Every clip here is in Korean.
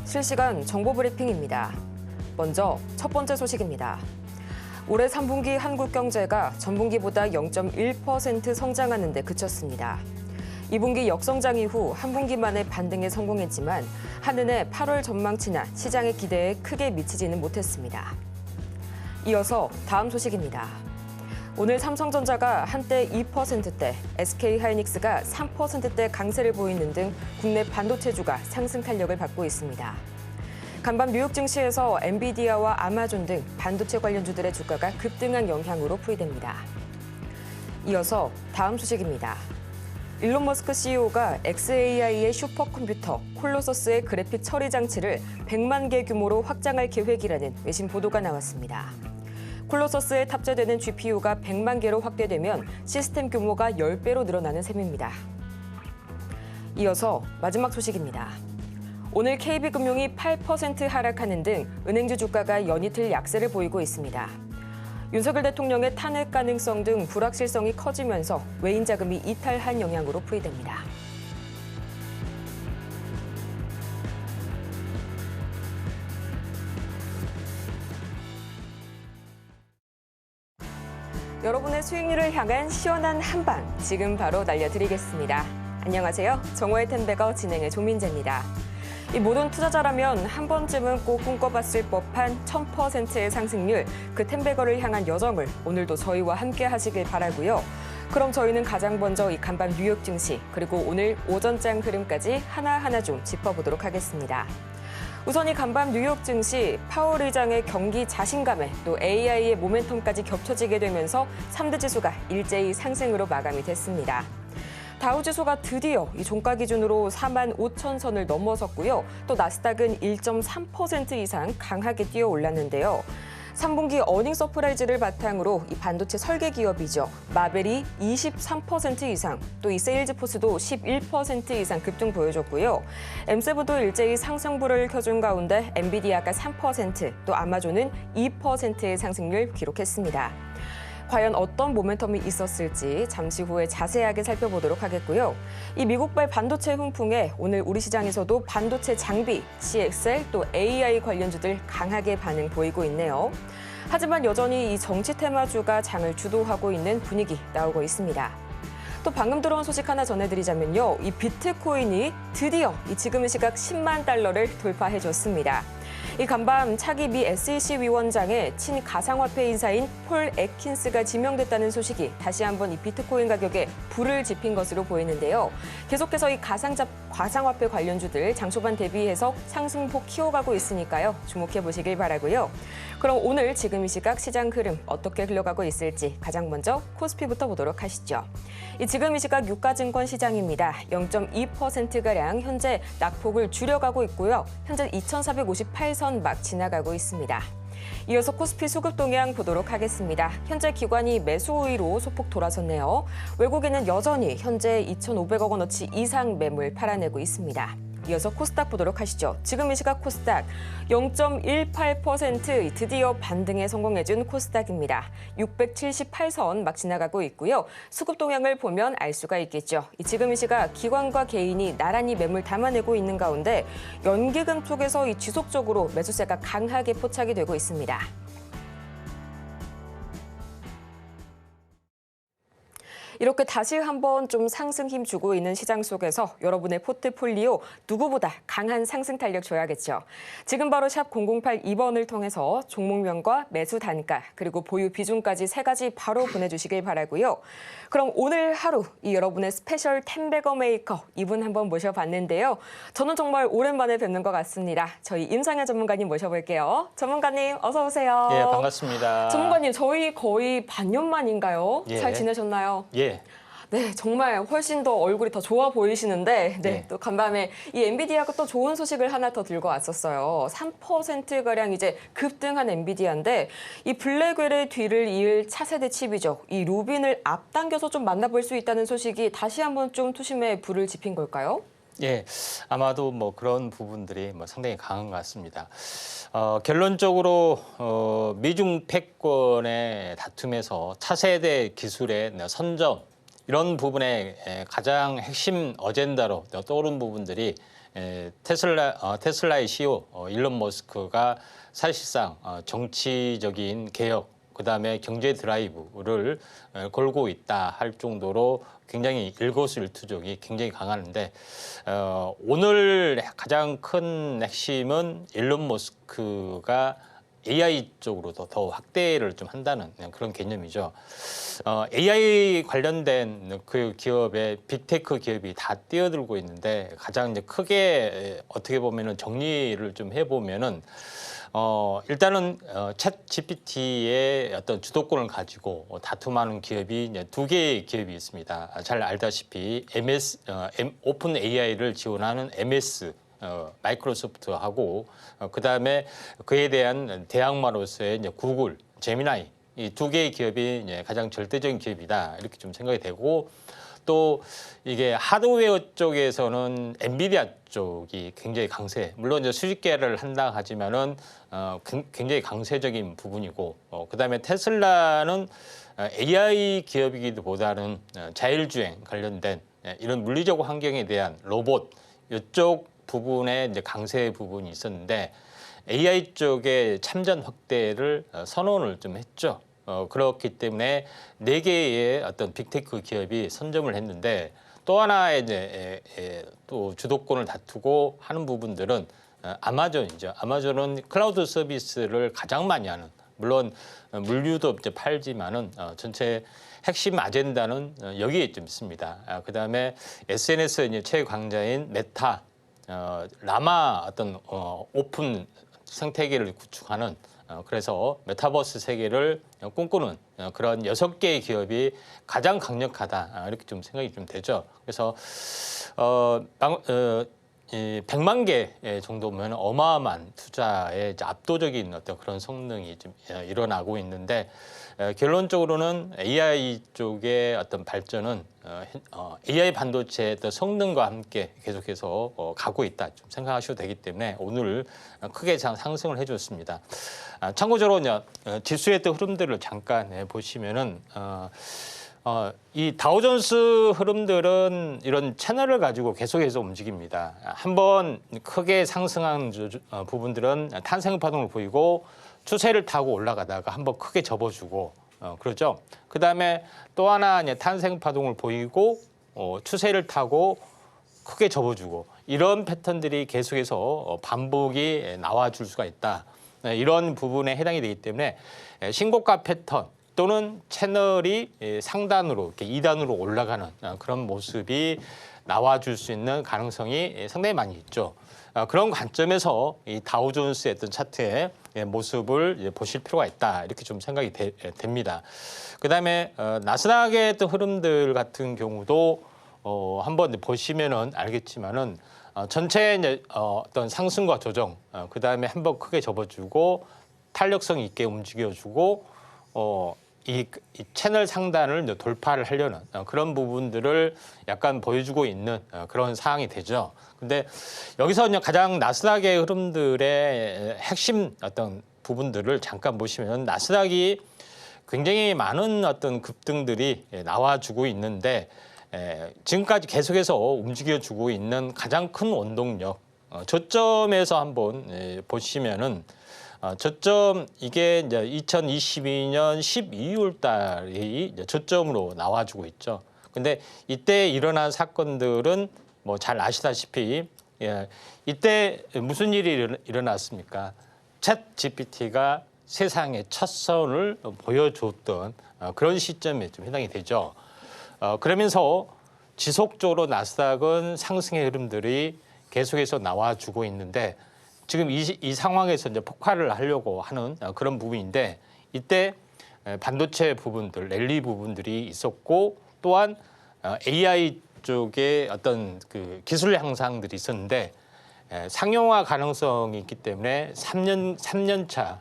실시간 정보 브리핑입니다. 먼저 첫 번째 소식입니다. 올해 3분기 한국 경제가 전분기보다 0.1% 성장하는 데 그쳤습니다. 2분기 역성장 이후 한 분기 만에 반등에 성공했지만 한은의 8월 전망치나 시장의 기대에 크게 미치지는 못했습니다. 이어서 다음 소식입니다. 오늘 삼성전자가 한때 2%대, SK하이닉스가 3%대 강세를 보이는 등 국내 반도체주가 상승 탄력을 받고 있습니다. 간밤 뉴욕 증시에서 엔비디아와 아마존 등 반도체 관련주들의 주가가 급등한 영향으로 풀이됩니다. 이어서 다음 소식입니다. 일론 머스크 CEO가 xAI의 슈퍼컴퓨터 콜로서스의 그래픽 처리 장치를 100만 개 규모로 확장할 계획이라는 외신 보도가 나왔습니다. 콜로서스에 탑재되는 GPU가 100만 개로 확대되면 시스템 규모가 10배로 늘어나는 셈입니다. 이어서 마지막 소식입니다. 오늘 KB금융이 8% 하락하는 등 은행주 주가가 연이틀 약세를 보이고 있습니다. 윤석열 대통령의 탄핵 가능성 등 불확실성이 커지면서 외인 자금이 이탈한 영향으로 풀이됩니다. 여러분의 수익률을 향한 시원한 한방 지금 바로 날려드리겠습니다. 안녕하세요. 정오의 텐베거 진행의 조민재입니다. 이 모든 투자자라면 한 번쯤은 꼭 꿈꿔봤을 법한 1000%의 상승률, 그 텐베거를 향한 여정을 오늘도 저희와 함께 하시길 바라고요. 그럼 저희는 가장 먼저 이 간밤 뉴욕 증시 그리고 오늘 오전장 흐름까지 하나하나 좀 짚어보도록 하겠습니다. 우선 이 간밤 뉴욕 증시 파월 의장의 경기 자신감에 또 AI의 모멘텀까지 겹쳐지게 되면서 3대 지수가 일제히 상승으로 마감이 됐습니다. 다우지수가 드디어 이 종가 기준으로 45,000선을 넘어섰고요. 또 나스닥은 1.3% 이상 강하게 뛰어 올랐는데요. 3분기 어닝 서프라이즈를 바탕으로 이 반도체 설계 기업이죠. 마벨이 23% 이상, 또 이 세일즈포스도 11% 이상 급등 보여줬고요. M7도 일제히 상승불을 켜준 가운데 엔비디아가 3%, 또 아마존은 2%의 상승률 기록했습니다. 과연 어떤 모멘텀이 있었을지 잠시 후에 자세하게 살펴보도록 하겠고요. 이 미국발 반도체 훈풍에 오늘 우리 시장에서도 반도체 장비, CXL 또 AI 관련주들 강하게 반응 보이고 있네요. 하지만 여전히 이 정치 테마주가 장을 주도하고 있는 분위기 나오고 있습니다. 또 방금 들어온 소식 하나 전해드리자면요. 이 비트코인이 드디어 이 지금 시각 10만 달러를 돌파해줬습니다. 이 간밤 차기 미 SEC 위원장의 친가상화폐 인사인 폴 애킨스가 지명됐다는 소식이 다시 한번 이 비트코인 가격에 불을 지핀 것으로 보이는데요. 계속해서 이 가상화폐 관련주들 장 초반 대비해서 상승폭 키워가고 있으니까요. 주목해 보시길 바라고요. 그럼 오늘 지금 이 시각 시장 흐름 어떻게 흘러가고 있을지 가장 먼저 코스피부터 보도록 하시죠. 이 지금 이 시각 유가증권 시장입니다. 0.2%가량 현재 낙폭을 줄여가고 있고요. 현재 2,458선 막 지나가고 있습니다. 이어서 코스피 수급 동향 보도록 하겠습니다. 현재 기관이 매수 우위로 소폭 돌아섰네요. 외국인은 여전히 현재 2,500억 원어치 이상 매물 팔아내고 있습니다. 이어서 코스닥 보도록 하시죠. 지금 이 시각 코스닥 0.18% 드디어 반등에 성공해준 코스닥입니다. 678선 막 지나가고 있고요. 수급 동향을 보면 알 수가 있겠죠. 지금 이 시각 기관과 개인이 나란히 매물 담아내고 있는 가운데 연기금 쪽에서 이 지속적으로 매수세가 강하게 포착이 되고 있습니다. 이렇게 다시 한번 좀 상승 힘 주고 있는 시장 속에서 여러분의 포트폴리오 누구보다 강한 상승 탄력 줘야겠죠. 지금 바로 샵 008 2번을 통해서 종목명과 매수 단가 그리고 보유 비중까지 3가지 바로 보내주시길 바라고요. 그럼 오늘 하루 이 여러분의 스페셜 텐베거 메이커 이분 한번 모셔봤는데요. 저는 정말 오랜만에 뵙는 것 같습니다. 저희 임상현 전문가님 모셔볼게요. 전문가님 어서 오세요. 예, 반갑습니다. 전문가님 저희 거의 반년 만인가요? 예. 잘 지내셨나요? 예. 네, 정말 훨씬 더 얼굴이 더 좋아 보이시는데 네. 또 간밤에 이 엔비디아가 또 좋은 소식을 하나 더 들고 왔었어요. 3%가량 이제 급등한 엔비디아인데 이 블랙웰의 뒤를 이을 차세대 칩이죠. 이 루빈을 앞당겨서 좀 만나볼 수 있다는 소식이 다시 한번 좀 투심에 불을 지핀 걸까요? 예, 아마도 뭐 그런 부분들이 뭐 상당히 강한 것 같습니다. 결론적으로 미중 패권의 다툼에서 차세대 기술의 선점 이런 부분에 가장 핵심 어젠다로 떠오른 부분들이 테슬라의 CEO 일론 머스크가 사실상 정치적인 개혁, 그다음에 경제 드라이브를 걸고 있다 할 정도로 굉장히 일거수일투족이 굉장히 강하는데 오늘 가장 큰 핵심은 일론 머스크가 AI 쪽으로 더 확대를 좀 한다는 그런 개념이죠. AI 관련된 그 기업의 빅테크 기업이 다 뛰어들고 있는데 가장 이제 크게 어떻게 보면은 정리를 좀 해보면은 일단은 챗 GPT의 어떤 주도권을 가지고 다툼하는 기업이 이제 두 개의 기업이 있습니다. 잘 알다시피 오픈 AI를 지원하는 MS 마이크로소프트하고 그다음에 그에 대한 대항마로서의 이제 구글, 제미나이 이 두 개의 기업이 이제 가장 절대적인 기업이다 이렇게 좀 생각이 되고 또 이게 하드웨어 쪽에서는 엔비디아 쪽이 굉장히 강세. 물론 이제 수직 계열을 한다 하지만은 굉장히 강세적인 부분이고 그다음에 테슬라는 AI 기업이기도 보다는 자율주행 관련된 이런 물리적 환경에 대한 로봇 이쪽 부분에 이제 강세 부분이 있었는데 AI 쪽의 참전 확대를 선언을 좀 했죠. 그렇기 때문에 네 개의 어떤 빅테크 기업이 선점을 했는데 또 하나의 이제 또 주도권을 다투고 하는 부분들은 아마존이죠. 아마존은 클라우드 서비스를 가장 많이 하는 물론 물류도 이제 팔지만은 전체 핵심 아젠다는 여기에 좀 있습니다. 그다음에 SNS 이제 최강자인 메타, 라마 어떤 오픈 생태계를 구축하는 그래서 메타버스 세계를 꿈꾸는 그런 6개의 기업이 가장 강력하다 이렇게 좀 생각이 좀 되죠. 그래서 100만 개 정도면 어마어마한 투자의 압도적인 어떤 그런 성능이 좀 일어나고 있는데 결론적으로는 AI 쪽의 어떤 발전은 AI 반도체의 어떤 성능과 함께 계속해서 가고 있다 좀 생각하셔도 되기 때문에 오늘 크게 상승을 해줬습니다. 참고적으로 지수의 또 흐름들을 잠깐 보시면은 이 다우존스 흐름들은 이런 채널을 가지고 계속해서 움직입니다. 한번 크게 상승한 부분들은 탄생 파동을 보이고 추세를 타고 올라가다가 한번 크게 접어주고 그렇죠. 그 다음에 또 하나 탄생 파동을 보이고 추세를 타고 크게 접어주고 이런 패턴들이 계속해서 반복이 나와줄 수가 있다. 이런 부분에 해당이 되기 때문에 신고가 패턴 또는 채널이 상단으로 이렇게 2단으로 올라가는 그런 모습이 나와줄 수 있는 가능성이 상당히 많이 있죠. 그런 관점에서 이 다우존스의 어떤 차트의 모습을 보실 필요가 있다 이렇게 좀 생각이 됩니다. 그다음에 나스닥의 또 흐름들 같은 경우도 한번 보시면은 알겠지만은 전체 이제 어떤 상승과 조정, 그다음에 한번 크게 접어주고 탄력성 있게 움직여주고 이 채널 상단을 돌파를 하려는 그런 부분들을 약간 보여주고 있는 그런 상황이 되죠. 근데 여기서 가장 나스닥의 흐름들의 핵심 어떤 부분들을 잠깐 보시면 나스닥이 굉장히 많은 어떤 급등들이 나와주고 있는데 지금까지 계속해서 움직여주고 있는 가장 큰 원동력 저점에서 한번 보시면은 저점 이게 이제 2022년 12월 달이 저점으로 나와주고 있죠. 근데 이때 일어난 사건들은 뭐 잘 아시다시피 이때 무슨 일이 일어났습니까? 챗 GPT가 세상에 첫 선을 보여줬던 그런 시점에 좀 해당이 되죠. 그러면서 지속적으로 나스닥은 상승의 흐름들이 계속해서 나와주고 있는데 지금 이 상황에서 이제 폭발을 하려고 하는 그런 부분인데 이때 반도체 부분들, 랠리 부분들이 있었고 또한 AI 쪽에 어떤 그 기술 향상들이 있었는데 상용화 가능성이 있기 때문에 3년 차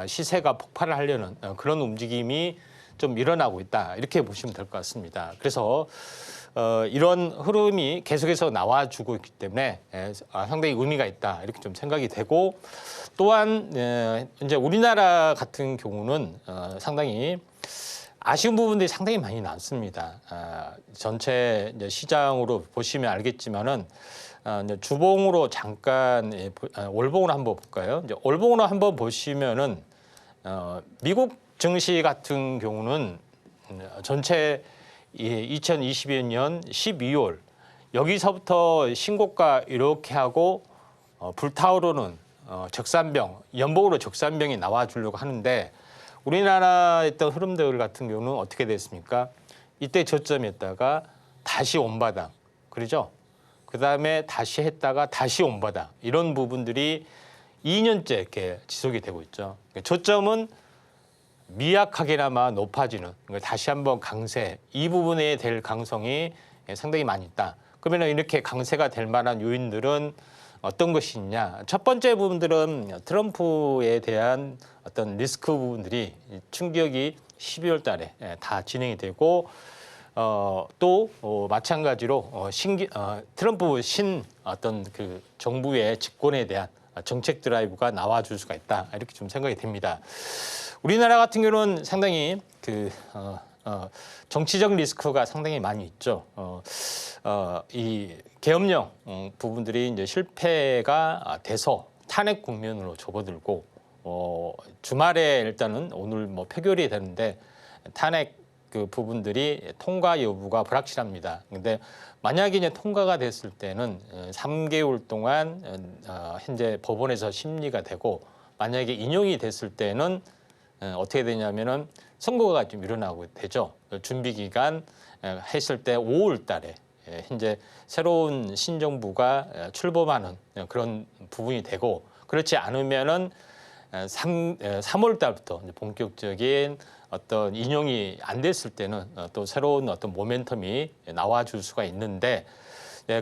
시세가 폭발을 하려는 그런 움직임이 좀 일어나고 있다 이렇게 보시면 될 것 같습니다. 그래서 이런 흐름이 계속해서 나와주고 있기 때문에 상당히 의미가 있다 이렇게 좀 생각이 되고 또한 이제 우리나라 같은 경우는 상당히 아쉬운 부분들이 상당히 많이 남습니다. 전체 이제 시장으로 보시면 알겠지만은 이제 주봉으로 잠깐 월봉으로 한번 볼까요? 이제 월봉으로 한번 보시면은 미국 증시 같은 경우는 전체 2022년 12월 여기서부터 신고가 이렇게 하고 불타오르는 적산병, 연봉으로 적산병이 나와주려고 하는데 우리나라의 어떤 흐름들 같은 경우는 어떻게 됐습니까? 이때 저점이었다가 다시 온바닥, 그러죠? 그 다음에 다시 했다가 다시 온바닥 이런 부분들이 2년째 이렇게 지속이 되고 있죠. 저점은 미약하게나마 높아지는 다시 한번 강세 이 부분에 될 가능성이 상당히 많이 있다. 그러면 이렇게 강세가 될 만한 요인들은 어떤 것이 있냐? 첫 번째 부분들은 트럼프에 대한 어떤 리스크 부분들이 충격이 12월 달에 다 진행이 되고 또 마찬가지로 트럼프 어떤 그 정부의 집권에 대한 정책 드라이브가 나와줄 수가 있다 이렇게 좀 생각이 됩니다. 우리나라 같은 경우는 상당히 정치적 리스크가 상당히 많이 있죠. 이 계엄령 부분들이 이제 실패가 돼서 탄핵 국면으로 접어들고 주말에 일단은 오늘 뭐 표결이 되는데 탄핵 그 부분들이 통과 여부가 불확실합니다. 근데 만약에 이제 통과가 됐을 때는 3개월 동안 현재 법원에서 심리가 되고 만약에 인용이 됐을 때는 어떻게 되냐면은 선거가 좀 일어나고 되죠. 준비 기간 했을 때 5월 달에 현재 새로운 신정부가 출범하는 그런 부분이 되고 그렇지 않으면은 3월 달부터 본격적인 어떤 인용이 안 됐을 때는 또 새로운 어떤 모멘텀이 나와줄 수가 있는데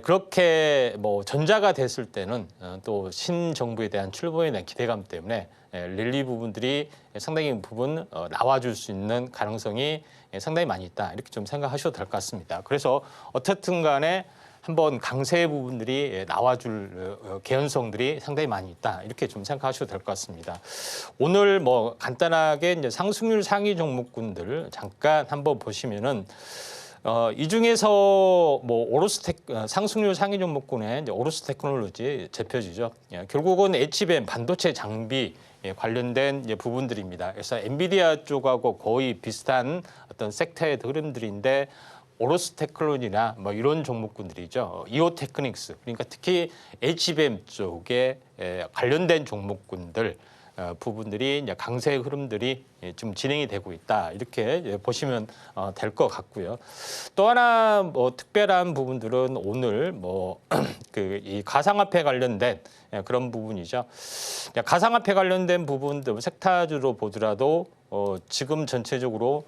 그렇게 뭐 전자가 됐을 때는 또 신정부에 대한 출범에 대한 기대감 때문에 랠리 부분들이 상당히 부분 나와줄 수 있는 가능성이 상당히 많이 있다 이렇게 좀 생각하셔도 될 것 같습니다. 그래서 어떻든 간에 한번 강세 부분들이 나와줄 개연성들이 상당히 많이 있다 이렇게 좀 생각하셔도 될 것 같습니다. 오늘 뭐 간단하게 이제 상승률 상위 종목군들 잠깐 한번 보시면은 이 중에서 뭐 상승률 상위 종목군의 이제 오로스 테크놀로지 대표주죠. 결국은 HBM 반도체 장비 관련된 이제 부분들입니다. 그래서 엔비디아 쪽하고 거의 비슷한 어떤 섹터의 흐름들인데. 오로스 테크놀로지나 뭐 이런 종목군들이죠. 이오 테크닉스 그러니까 특히 HBM 쪽에 관련된 종목군들 부분들이 이제 강세 흐름들이 좀 진행이 되고 있다 이렇게 보시면 될 것 같고요. 또 하나 뭐 특별한 부분들은 오늘 뭐 그 이 가상화폐 관련된 그런 부분이죠. 가상화폐 관련된 부분들 섹터주로 보더라도 지금 전체적으로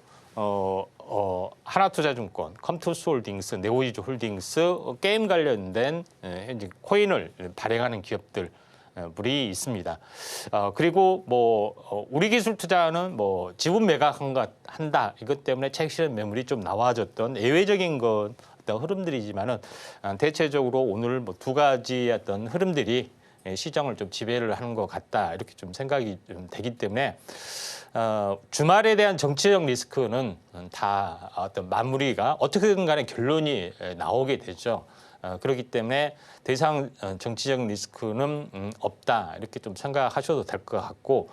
하나투자증권, 컴투스홀딩스, 네오이즈 홀딩스 게임 관련된 현재 코인을 발행하는 기업들 물이 있습니다. 그리고 뭐 우리 기술 투자는 뭐 지분 매각한다 이것 때문에 차익 실현 매물이 좀 나와졌던 예외적인 어떤 흐름들이지만은 대체적으로 오늘 뭐 두 가지 어떤 흐름들이 시장을 좀 지배를 하는 것 같다 이렇게 좀 생각이 좀 되기 때문에. 주말에 대한 정치적 리스크는 다 어떤 마무리가 어떻게든 간에 결론이 나오게 되죠. 그렇기 때문에 더 이상 정치적 리스크는 없다 이렇게 좀 생각하셔도 될 것 같고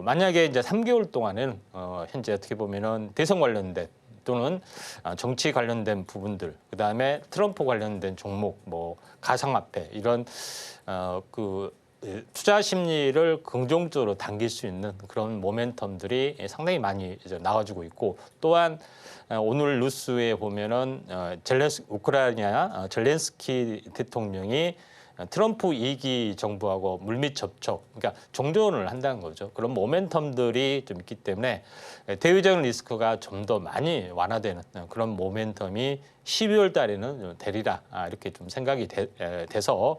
만약에 이제 3개월 동안은 현재 어떻게 보면은 대선 관련된 또는 정치 관련된 부분들 그다음에 트럼프 관련된 종목 뭐 가상화폐 이런 투자 심리를 긍정적으로 당길 수 있는 그런 모멘텀들이 상당히 많이 이제 나와주고 있고 또한 오늘 뉴스에 보면은 우크라이나 젤렌스키 대통령이 트럼프 2기 정부하고 물밑 접촉, 그러니까 종전을 한다는 거죠. 그런 모멘텀들이 좀 있기 때문에 대외적인 리스크가 좀 더 많이 완화되는 그런 모멘텀이 12월 달에는 되리라 이렇게 좀 생각이 돼서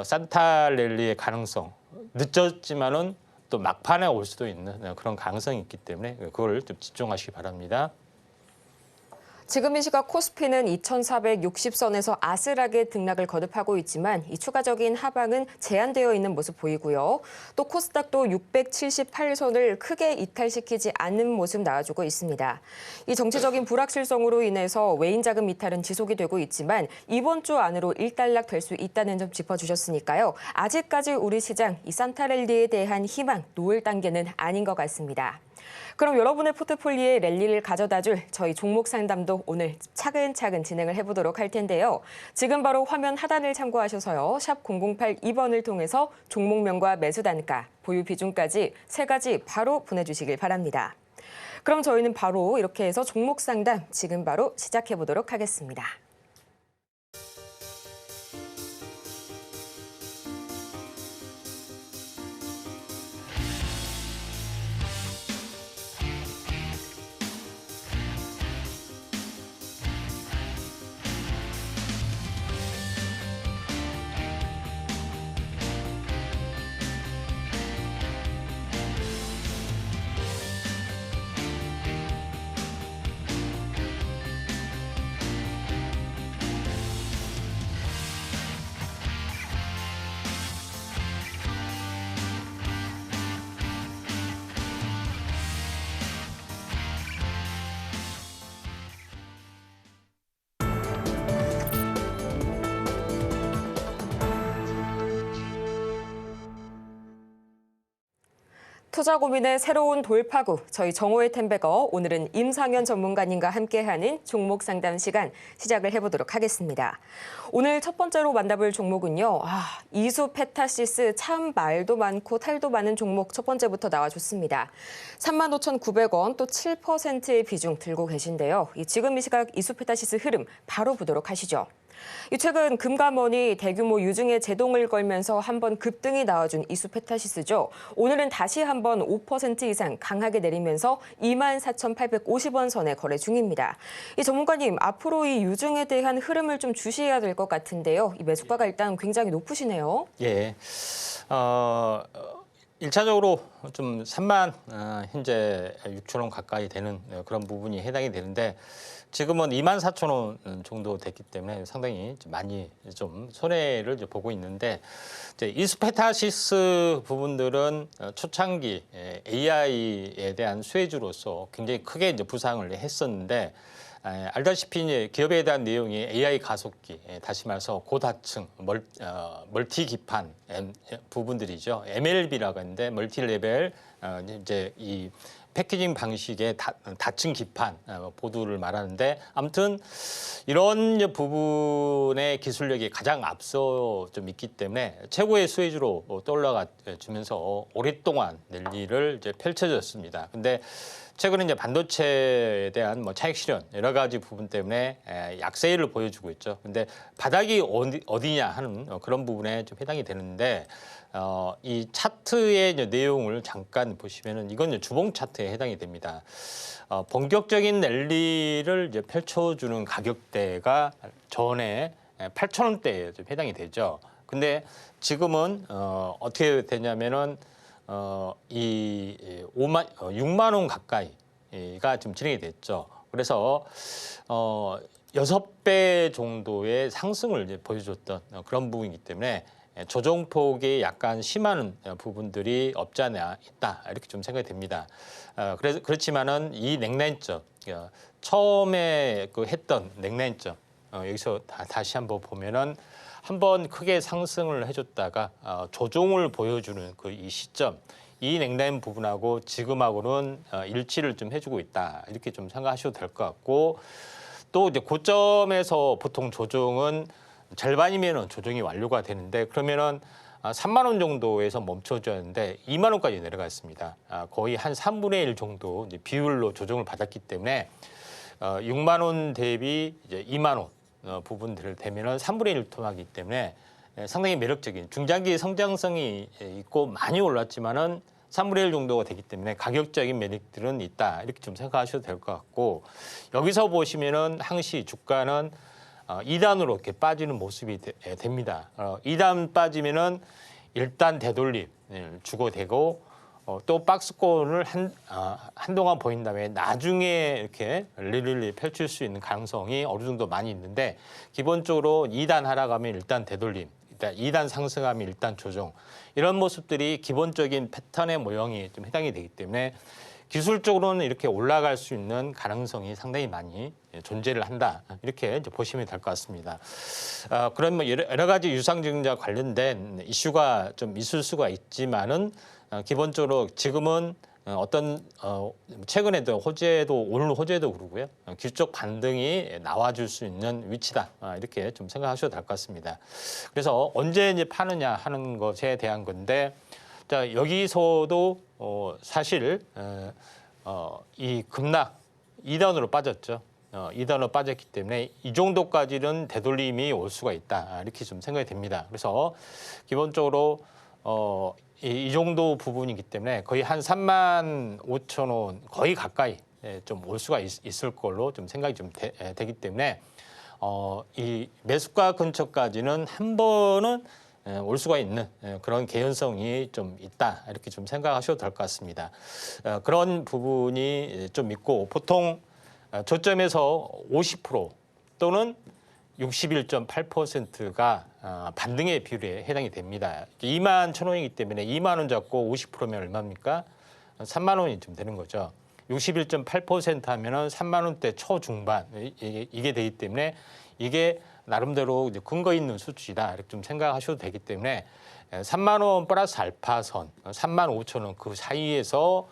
산타 랠리의 가능성 늦었지만은 또 막판에 올 수도 있는 그런 가능성이 있기 때문에 그걸 좀 집중하시기 바랍니다. 지금 이 시각 코스피는 2,460선에서 아슬하게 등락을 거듭하고 있지만 이 추가적인 하방은 제한되어 있는 모습 보이고요. 또 코스닥도 678선을 크게 이탈시키지 않는 모습 나와주고 있습니다. 이 정치적인 불확실성으로 인해서 외인 자금 이탈은 지속이 되고 있지만 이번 주 안으로 일단락 될 수 있다는 점 짚어주셨으니까요. 아직까지 우리 시장 이 산타랠리에 대한 희망 놓을 단계는 아닌 것 같습니다. 그럼 여러분의 포트폴리오에 랠리를 가져다줄 저희 종목 상담도 오늘 차근차근 진행을 해보도록 할 텐데요. 지금 바로 화면 하단을 참고하셔서요. 샵 0082번을 통해서 종목명과 매수 단가, 보유 비중까지 세 가지 바로 보내주시길 바랍니다. 그럼 저희는 바로 이렇게 해서 종목 상담 지금 바로 시작해보도록 하겠습니다. 투자 고민의 새로운 돌파구, 저희 정호의 템베거 오늘은 임상현 전문가님과 함께하는 종목 상담 시간 시작을 해보도록 하겠습니다. 오늘 첫 번째로 만나볼 종목은요. 이수페타시스 참 말도 많고 탈도 많은 종목 첫 번째부터 나와줬습니다. 35,900원 또 7%의 비중 들고 계신데요. 지금 이 시각 이수페타시스 흐름 바로 보도록 하시죠. 최근 금감원이 대규모 유증에 제동을 걸면서 한번 급등이 나와준 이수페타시스죠. 오늘은 다시 한번 5% 이상 강하게 내리면서 24,850원 선에 거래 중입니다. 이 전문가님, 앞으로 이 유증에 대한 흐름을 좀 주시해야 될 것 같은데요. 이 매수가가 일단 굉장히 높으시네요. 예. 1차적으로 좀 3만 현재 6천 원 가까이 되는 그런 부분이 해당이 되는데 지금은 24,000원 정도 됐기 때문에 상당히 많이 좀 손해를 보고 있는데 이수페타시스 부분들은 초창기 AI에 대한 수혜주로서 굉장히 크게 부상을 했었는데 알다시피 이제 기업에 대한 내용이 AI 가속기, 다시 말해서 고다층, 멀티 기판 부분들이죠. MLB라고 하는데 멀티 레벨 이제 이 패키징 방식의 다층 기판 보드를 말하는데 아무튼 이런 부분의 기술력이 가장 앞서 좀 있기 때문에 최고의 수혜주로 떠올라가 주면서 오랫동안 랠리를 이제 펼쳐졌습니다. 근데 최근에 이제 반도체에 대한 차익 실현 여러 가지 부분 때문에 약세를 보여주고 있죠. 근데 바닥이 어디냐 하는 그런 부분에 좀 해당이 되는데 이 차트의 내용을 잠깐 보시면은 이건 주봉 차트에 해당이 됩니다. 본격적인 랠리를 이제 펼쳐주는 가격대가 전에 8,000원대에 좀 해당이 되죠. 근데 지금은 어떻게 되냐면은 이 6만 원 가까이가 지금 진행이 됐죠. 그래서 6배 정도의 상승을 이제 보여줬던 그런 부분이기 때문에 조정폭이 약간 심한 부분들이 없지 않아 있다 이렇게 좀 생각이 됩니다. 그래서 그렇지만은 이 넥라인점 처음에 했던 넥라인점 여기서 다시 한번 보면은 한번 크게 상승을 해줬다가 조정을 보여주는 이 시점, 이 넥라인 부분하고 지금하고는 일치를 좀 해주고 있다 이렇게 좀 생각하셔도 될 것 같고 또 이제 고점에서 보통 조정은 절반이면은 조정이 완료가 되는데 그러면은 3만 원 정도에서 멈춰졌는데 2만 원까지 내려갔습니다. 거의 한 3분의 1 정도 이제 비율로 조정을 받았기 때문에 6만 원 대비 이제 2만 원 부분들을 되면은 3분의 1 토막이기 때문에 상당히 매력적인 중장기 성장성이 있고 많이 올랐지만은 3분의 1 정도가 되기 때문에 가격적인 메리트는 있다 이렇게 좀 생각하셔도 될 것 같고 여기서 보시면은 항시 주가는 2단으로 이렇게 빠지는 모습이 됩니다. 2단 빠지면은 일단 되돌림 주고되고 또 박스권을 한동안 보인 다음에 나중에 이렇게 릴리 펼칠 수 있는 가능성이 어느 정도 많이 있는데 기본적으로 2단 하락하면 일단 되돌림, 일단 2단 상승하면 일단 조정 이런 모습들이 기본적인 패턴의 모형이 좀 해당이 되기 때문에 기술적으로는 이렇게 올라갈 수 있는 가능성이 상당히 많이 존재를 한다. 이렇게 이제 보시면 될 것 같습니다. 그런 뭐 여러 가지 유상증자 관련된 이슈가 좀 있을 수가 있지만은 기본적으로 지금은 어떤 최근에도 호재도 오늘 호재도 그러고요. 기술적 반등이 나와줄 수 있는 위치다. 이렇게 좀 생각하셔도 될 것 같습니다. 그래서 언제 이제 파느냐 하는 것에 대한 건데 자, 여기서도 사실 이 급락 2단으로 빠졌죠. 2단으로 빠졌기 때문에 이 정도까지는 되돌림이 올 수가 있다. 이렇게 좀 생각이 됩니다. 그래서 기본적으로 이 정도 부분이기 때문에 거의 한 35,000원 거의 가까이 좀 올 수가 있을 걸로 좀 생각이 좀 되기 때문에 이 매수가 근처까지는 한 번은 올 수가 있는 그런 개연성이 좀 있다 이렇게 좀 생각하셔도 될 것 같습니다. 그런 부분이 좀 있고 보통 저점에서 50% 또는 61.8%가 반등의 비율에 해당이 됩니다. 21,000원이기 때문에 2만 원 잡고 50%면 얼마입니까? 3만 원이 좀 되는 거죠. 61.8% 하면은 3만 원대 초중반 이게 되기 때문에 이게 나름대로 이제 근거 있는 수치다 이렇게 좀 생각하셔도 되기 때문에 3만 원 플러스 알파선 3만 5천 원 그 사이에서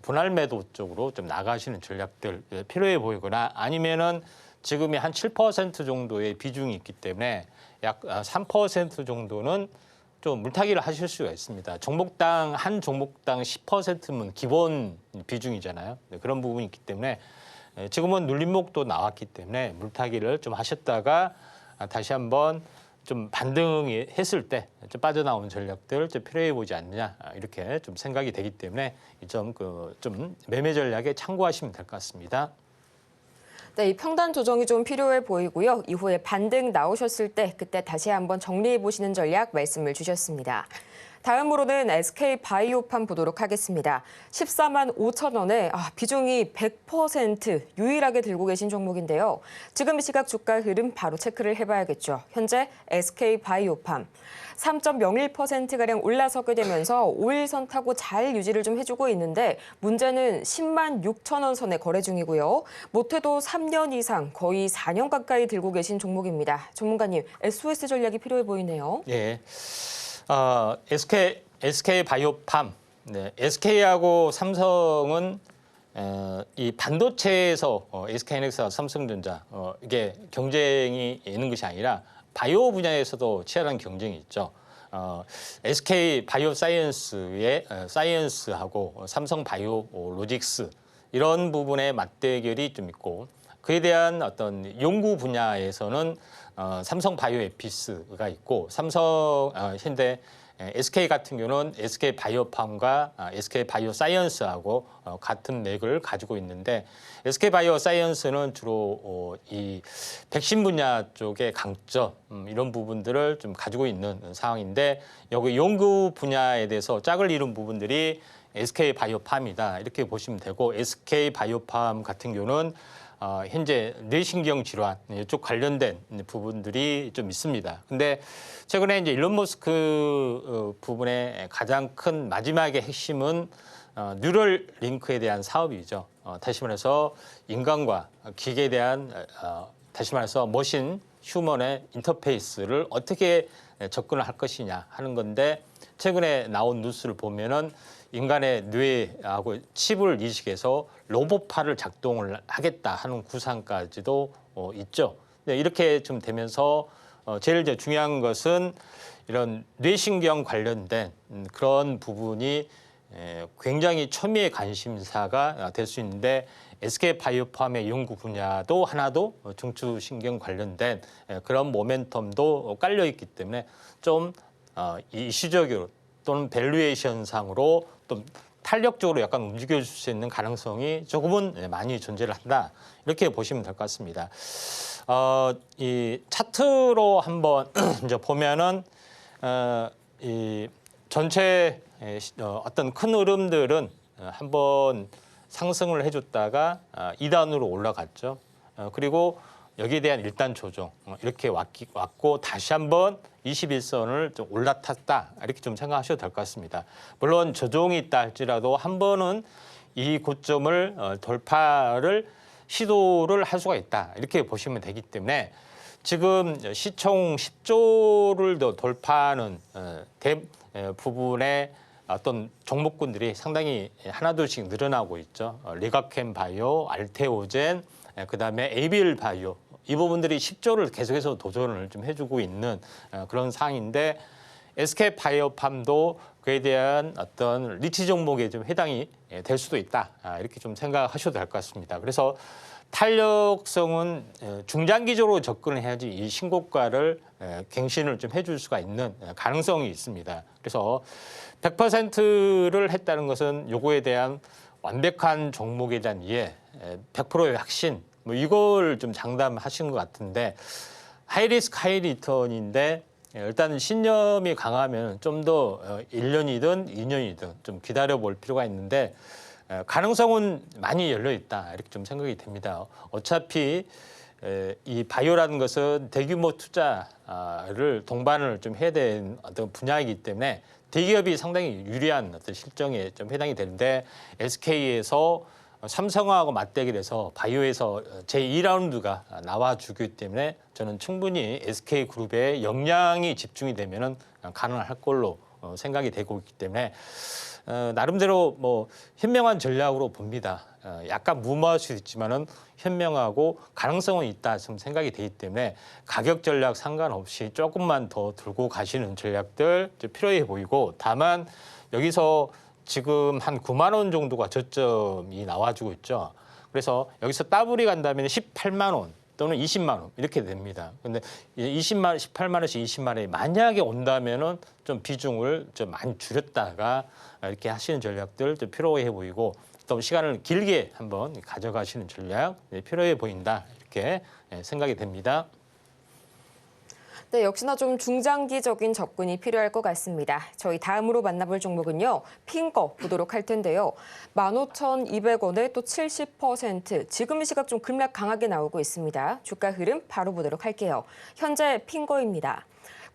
분할 매도 쪽으로 좀 나가시는 전략들 필요해 보이거나 아니면은 지금이 한 7% 정도의 비중이 있기 때문에 약 3% 정도는 좀 물타기를 하실 수가 있습니다. 종목당 한 종목당 10%면 기본 비중이잖아요. 그런 부분이 있기 때문에 지금은 눌림목도 나왔기 때문에 물타기를 좀 하셨다가 다시 한번 좀 반등이 했을 때 좀 빠져나오는 전략들 좀 필요해 보이지 않느냐 이렇게 좀 생각이 되기 때문에 좀 매매 전략에 참고하시면 될 것 같습니다. 네, 이 평단 조정이 좀 필요해 보이고요. 이후에 반등 나오셨을 때 그때 다시 한번 정리해 보시는 전략 말씀을 주셨습니다. 다음으로는 SK바이오팜 보도록 하겠습니다. 14만 5천 원에 비중이 100% 유일하게 들고 계신 종목인데요. 지금 이 시각 주가 흐름 바로 체크를 해봐야겠죠. 현재 SK바이오팜 3.01%가량 올라서게 되면서 5일선 타고 잘 유지를 좀 해주고 있는데 문제는 10만 6천 원 선에 거래 중이고요. 못해도 3년 이상 거의 4년 가까이 들고 계신 종목입니다. 전문가님, SOS 전략이 필요해 보이네요. 예. SK 바이오팜, 네, SK하고 삼성은 이 반도체에서 SK하이닉스와 삼성전자 이게 경쟁이 있는 것이 아니라 바이오 분야에서도 치열한 경쟁이 있죠. SK 바이오사이언스의 사이언스하고 삼성 바이오로직스 이런 부분의 맞대결이 좀 있고 그에 대한 어떤 연구 분야에서는 삼성 바이오에피스가 있고 삼성 현대 SK 같은 경우는 SK 바이오팜과 SK 바이오사이언스하고 같은 맥을 가지고 있는데 SK 바이오사이언스는 주로 이 백신 분야 쪽의 강점 이런 부분들을 좀 가지고 있는 상황인데 여기 연구 분야에 대해서 짝을 이룬 부분들이 SK 바이오팜이다 이렇게 보시면 되고 SK 바이오팜 같은 경우는 현재 뇌신경 질환 이쪽 관련된 부분들이 좀 있습니다. 근데 최근에 이제 일론 머스크 부분의 가장 큰 마지막의 핵심은 뉴럴 링크에 대한 사업이죠. 다시 말해서 인간과 기계에 대한 다시 말해서 머신 휴먼의 인터페이스를 어떻게 접근을 할 것이냐 하는 건데 최근에 나온 뉴스를 보면은 인간의 뇌하고 칩을 이식해서 로봇파를 작동을 하겠다 하는 구상까지도 있죠. 이렇게 좀 되면서 제일 중요한 것은 이런 뇌신경 관련된 그런 부분이 굉장히 초미의 관심사가 될 수 있는데 SK바이오팜의 연구 분야도 하나도 중추신경 관련된 그런 모멘텀도 깔려 있기 때문에 좀 이슈적으로 또는 밸류에이션상으로 또 탄력적으로 약간 움직여줄 수 있는 가능성이 조금은 많이 존재를 한다. 이렇게 보시면 될 것 같습니다. 이 차트로 한번 이제 보면은 이 전체 어떤 큰 흐름들은 한번 상승을 해줬다가 2단으로 올라갔죠. 그리고 여기에 대한 일단 조정 이렇게 왔고 다시 한번 21선을 좀 올라탔다 이렇게 좀 생각하셔도 될 것 같습니다. 물론 조정이 있다 할지라도 한 번은 이 고점을 돌파를 시도를 할 수가 있다 이렇게 보시면 되기 때문에 지금 시총 10조를 더 돌파하는 부분의 어떤 종목군들이 상당히 하나둘씩 늘어나고 있죠. 리가캠 바이오, 알테오젠, 그다음에 에이빌 바이오 이 부분들이 10조를 계속해서 도전을 좀 해주고 있는 그런 상황인데 SK 바이오팜도 그에 대한 어떤 리치 종목에 좀 해당이 될 수도 있다 이렇게 좀 생각하셔도 될 것 같습니다. 그래서 탄력성은 중장기적으로 접근을 해야지 이 신고가를 갱신을 좀 해줄 수가 있는 가능성이 있습니다. 그래서 100%를 했다는 것은 요거에 대한 완벽한 종목에 대한 이해, 100%의 확신 뭐 이걸 좀 장담하신 것 같은데 하이리스크 하이리턴인데 일단 신념이 강하면 좀 더 1년이든 2년이든 좀 기다려볼 필요가 있는데 가능성은 많이 열려 있다 이렇게 좀 생각이 됩니다. 어차피 이 바이오라는 것은 대규모 투자를 동반을 좀 해야 되는 어떤 분야이기 때문에 대기업이 상당히 유리한 어떤 실정에 좀 해당이 되는데 SK에서 삼성하고 맞대결 해서 바이오에서 제2라운드가 나와주기 때문에 저는 충분히 SK그룹의 역량이 집중이 되면은 가능할 걸로 생각이 되고 있기 때문에 나름대로 뭐 현명한 전략으로 봅니다. 약간 무모할 수 있지만은 현명하고 가능성은 있다 좀 생각이 되기 때문에 가격 전략 상관없이 조금만 더 들고 가시는 전략들 필요해 보이고 다만 여기서 지금 한 9만 원 정도가 저점이 나와주고 있죠. 그래서 여기서 더블이 간다면 18만 원 또는 20만 원 이렇게 됩니다. 그런데 18만 원씩 20만 원이 만약에 온다면은 좀 비중을 좀 많이 줄였다가 이렇게 하시는 전략들 좀 필요해 보이고 또 시간을 길게 한번 가져가시는 전략 필요해 보인다 이렇게 생각이 됩니다. 네, 역시나 좀 중장기적인 접근이 필요할 것 같습니다. 저희 다음으로 만나볼 종목은요. 핑거 보도록 할 텐데요. 15,200원에 또 70%, 지금 이 시각 좀 급락 강하게 나오고 있습니다. 주가 흐름 바로 보도록 할게요. 현재 핑거입니다.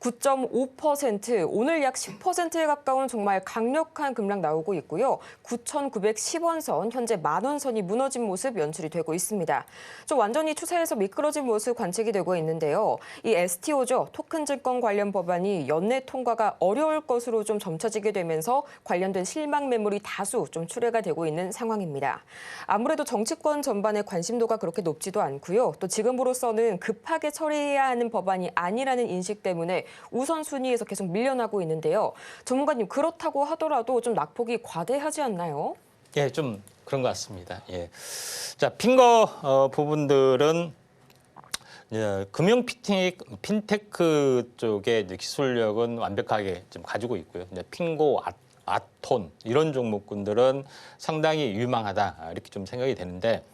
9.5%, 오늘 약 10%에 가까운 정말 강력한 급락 나오고 있고요. 9,910원 선, 현재 만원 선이 무너진 모습 연출이 되고 있습니다. 좀 완전히 추세에서 미끄러진 모습 관측이 되고 있는데요. 이 STO죠. 토큰 증권 관련 법안이 연내 통과가 어려울 것으로 좀 점쳐지게 되면서 관련된 실망 매물이 다수 좀 출회가 되고 있는 상황입니다. 아무래도 정치권 전반의 관심도가 그렇게 높지도 않고요. 또 지금으로서는 급하게 처리해야 하는 법안이 아니라는 인식 때문에 우선순위에서 계속 밀려나고 있는데요. 전문가님, 그렇다고 하더라도 좀 낙폭이 과대하지 않나요? 예, 좀 그런 것 같습니다. 예. 자, 핑거 부분들은 금융 핀테크 쪽의 이제 기술력은 완벽하게 좀 가지고 있고요. 핑고, 아톤 이런 종목군들은 상당히 유망하다 이렇게 좀 생각이 되는데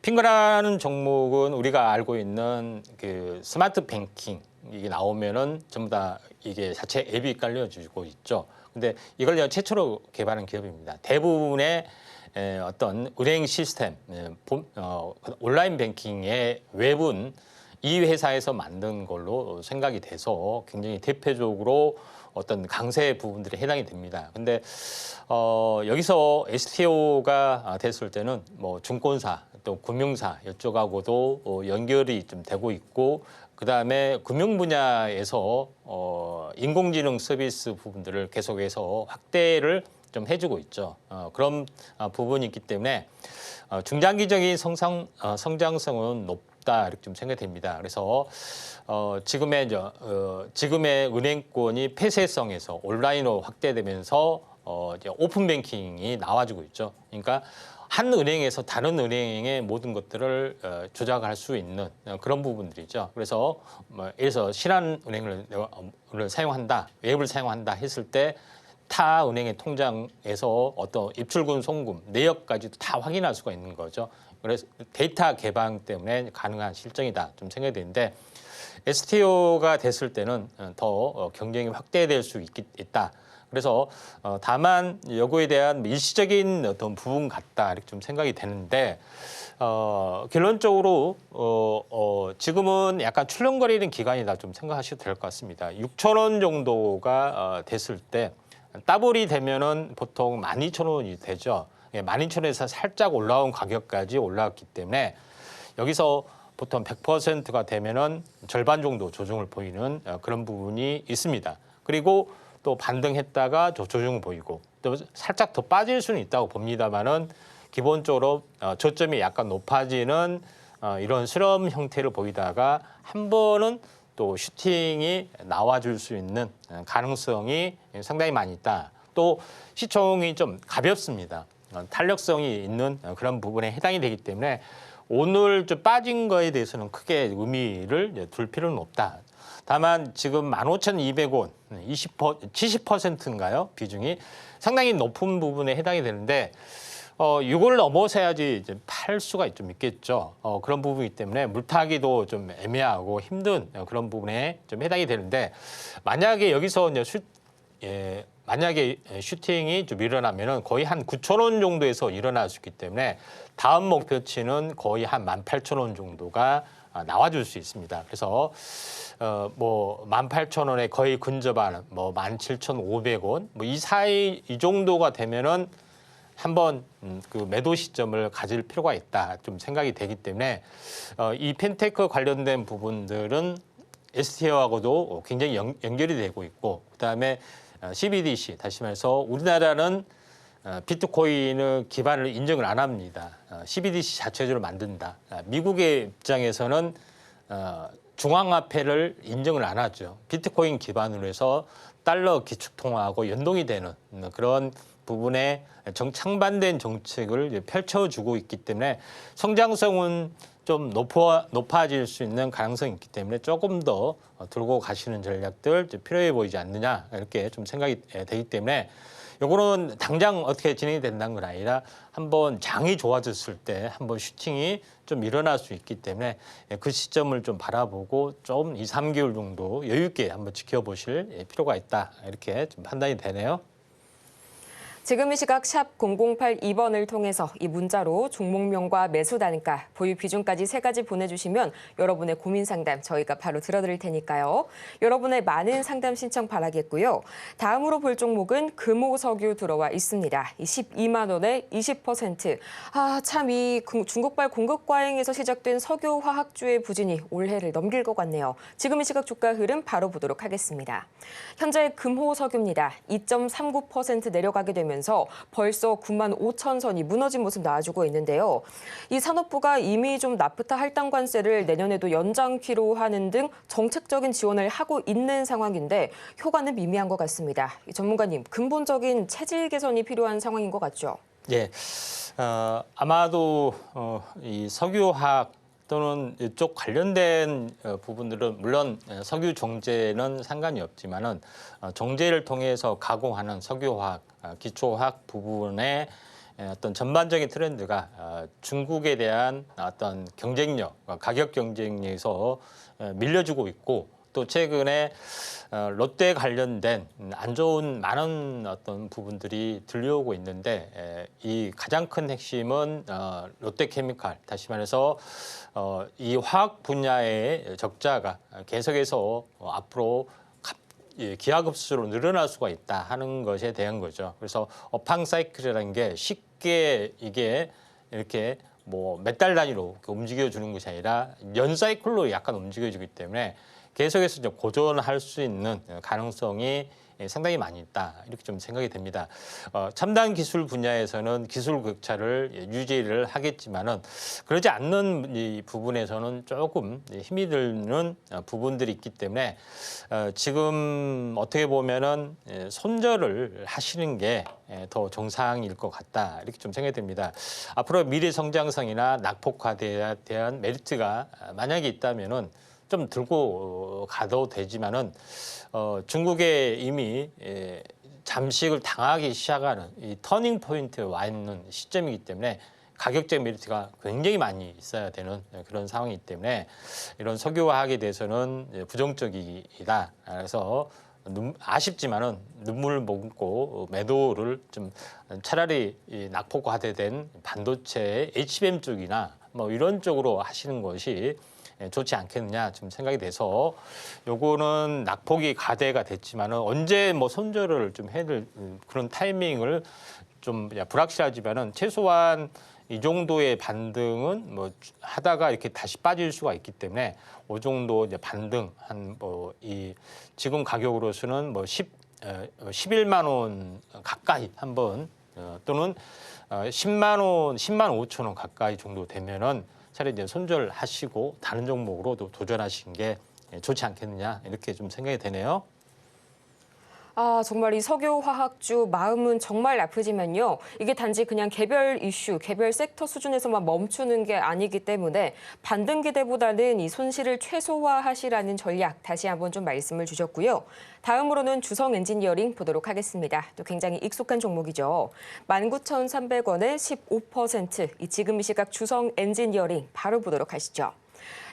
핑거라는 종목은 우리가 알고 있는 그 스마트 뱅킹 이게 나오면은 전부 다 이게 자체 앱이 깔려지고 있죠. 근데 이걸 최초로 개발한 기업입니다. 대부분의 어떤 은행 시스템, 온라인 뱅킹의 웹은 이 회사에서 만든 걸로 생각이 돼서 굉장히 대표적으로 어떤 강세 부분들이 해당이 됩니다. 근데 여기서 STO가 됐을 때는 뭐 증권사 또 금융사 이쪽하고도 연결이 좀 되고 있고 그다음에 금융 분야에서 인공지능 서비스 부분들을 계속해서 확대를 좀 해주고 있죠. 그런 부분이 있기 때문에 중장기적인 성장성은 높다 이렇게 좀 생각이 됩니다. 그래서 지금의 은행권이 폐쇄성에서 온라인으로 확대되면서 이제 오픈 뱅킹이 나와주고 있죠. 그러니까 한 은행에서 다른 은행의 모든 것들을 조작할 수 있는 그런 부분들이죠. 그래서 예를 들어서 신한은행을 사용한다, 웹을 사용한다 했을 때 타 은행의 통장에서 어떤 입출금, 송금, 내역까지도 다 확인할 수가 있는 거죠. 그래서 데이터 개방 때문에 가능한 실정이다 좀 생각이 되는데 STO가 됐을 때는 더 경쟁이 확대될 수 있다. 그래서 다만 요거에 대한 일시적인 어떤 부분 같다 이렇게 좀 생각이 되는데 결론적으로 지금은 약간 출렁거리는 기간이다 좀 생각하셔도 될 것 같습니다. 6천 원 정도가 됐을 때 따블이 되면은 보통 12,000원이 되죠. 12,000원에서 살짝 올라온 가격까지 올라왔기 때문에 여기서 보통 100%가 되면은 절반 정도 조정을 보이는 그런 부분이 있습니다. 그리고 또 반등했다가 조정을 보이고 또 살짝 더 빠질 수는 있다고 봅니다만은 기본적으로 저점이 약간 높아지는 이런 실험 형태를 보이다가 한 번은 또 슈팅이 나와줄 수 있는 가능성이 상당히 많이 있다. 또 시총이 좀 가볍습니다. 탄력성이 있는 그런 부분에 해당이 되기 때문에 오늘 좀 빠진 거에 대해서는 크게 의미를 둘 필요는 없다. 다만 지금 15,200원, 70%인가요? 비중이 상당히 높은 부분에 해당이 되는데 이걸 넘어서야지 이제 팔 수가 좀 있겠죠. 그런 부분이기 때문에 물타기도 좀 애매하고 힘든 그런 부분에 좀 해당이 되는데 만약에 여기서 이제 만약에 슈팅이 좀 일어나면은 거의 한 9,000원 정도에서 일어날 수 있기 때문에 다음 목표치는 거의 한 18,000원 정도가 나와줄 수 있습니다. 그래서 뭐 18,000원에 거의 근접한 뭐 17,500원 뭐 이 사이 이 정도가 되면은 한번 그 매도 시점을 가질 필요가 있다 좀 생각이 되기 때문에 이 펜테크 관련된 부분들은 STO하고도 굉장히 연결이 되고 있고 그다음에 CBDC 다시 말해서 우리나라는 비트코인을 기반을 인정을 안 합니다. CBDC 자체적으로 만든다. 미국의 입장에서는 중앙화폐를 인정을 안 하죠. 비트코인 기반으로 해서 달러 기축통화하고 연동이 되는 그런 부분에 정창반된 정책을 펼쳐주고 있기 때문에 성장성은 좀 높아질 수 있는 가능성이 있기 때문에 조금 더 들고 가시는 전략들 필요해 보이지 않느냐 이렇게 좀 생각이 되기 때문에 요거는 당장 어떻게 진행이 된다는 건 아니라 한번 장이 좋아졌을 때 한번 슈팅이 좀 일어날 수 있기 때문에 그 시점을 좀 바라보고 좀 2, 3개월 정도 여유 있게 한번 지켜보실 필요가 있다 이렇게 좀 판단이 되네요. 지금 이 시각 샵 0082번을 통해서 이 문자로 종목명과 매수 단가, 보유 비중까지 3가지 보내주시면 여러분의 고민 상담 저희가 바로 들어드릴 테니까요. 여러분의 많은 상담 신청 바라겠고요. 다음으로 볼 종목은 금호석유 들어와 있습니다. 12만 원에 20%. 참 이 중국발 공급 과잉에서 시작된 석유화학주의 부진이 올해를 넘길 것 같네요. 지금 이 시각 주가 흐름 바로 보도록 하겠습니다. 현재 금호석유입니다. 2.39% 내려가게 되면서 벌써 9만 5천 선이 무너진 모습 나와주고 있는데요. 이 산업부가 이미 좀 나프타 할당 관세를 내년에도 연장키로 하는 등 정책적인 지원을 하고 있는 상황인데 효과는 미미한 것 같습니다. 전문가님, 근본적인 체질 개선이 필요한 상황인 것 같죠? 예, 아마도 이 석유화학 또는 이쪽 관련된 부분들은 물론 석유 정제는 상관이 없지만은 정제를 통해서 가공하는 석유화학, 기초화학 부분의 어떤 전반적인 트렌드가 중국에 대한 어떤 경쟁력, 가격 경쟁력에서 밀려주고 있고 또 최근에 롯데 관련된 안 좋은 많은 어떤 부분들이 들려오고 있는데 이 가장 큰 핵심은 롯데케미칼 다시 말해서 이 화학 분야의 적자가 계속해서 앞으로 기하급수로 늘어날 수가 있다 하는 것에 대한 거죠. 그래서 업황 사이클이라는 게 쉽게 이게 이렇게 뭐 몇 달 단위로 움직여주는 것이 아니라 연 사이클로 약간 움직여주기 때문에 계속해서 좀 고전할 수 있는 가능성이 상당히 많이 있다 이렇게 좀 생각이 됩니다. 첨단 기술 분야에서는 기술 격차를 유지를 하겠지만은 그러지 않는 이 부분에서는 조금 힘이 드는 부분들이 있기 때문에 지금 어떻게 보면은 손절을 하시는 게 더 정상일 것 같다 이렇게 좀 생각이 됩니다. 앞으로 미래 성장성이나 낙폭화에 대한 메리트가 만약에 있다면은 좀 들고 가도 되지만은 중국에 이미 잠식을 당하기 시작하는 이 터닝 포인트에 와 있는 시점이기 때문에 가격적 메리트가 굉장히 많이 있어야 되는 그런 상황이기 때문에 이런 석유화학에 대해서는 부정적이다. 그래서 아쉽지만은 눈물 머금고 매도를 좀 차라리 이 낙폭화돼 된 반도체 HBM 쪽이나 뭐 이런 쪽으로 하시는 것이 좋지 않겠느냐 좀 생각이 돼서 요거는 낙폭이 가대가 됐지만은 언제 뭐 손절을 좀 해야 될 그런 타이밍을 좀 불확실하지만은 최소한 이 정도의 반등은 뭐 하다가 이렇게 다시 빠질 수가 있기 때문에 그 정도 이제 반등 한 뭐 이 지금 가격으로서는 뭐 11만 원 가까이 한번 또는 10만 원, 10만 5천 원 가까이 정도 되면은 차라리 이제 손절하시고 다른 종목으로도 도전하시는 게 좋지 않겠느냐 이렇게 좀 생각이 되네요. 아, 정말 이 석유화학주 마음은 정말 아프지만요. 이게 단지 그냥 개별 이슈, 개별 섹터 수준에서만 멈추는 게 아니기 때문에 반등 기대보다는 이 손실을 최소화하시라는 전략 다시 한번 좀 말씀을 주셨고요. 다음으로는 주성 엔지니어링 보도록 하겠습니다. 또 굉장히 익숙한 종목이죠. 19,300원에 15%, 이 지금 이 시각 주성 엔지니어링 바로 보도록 하시죠.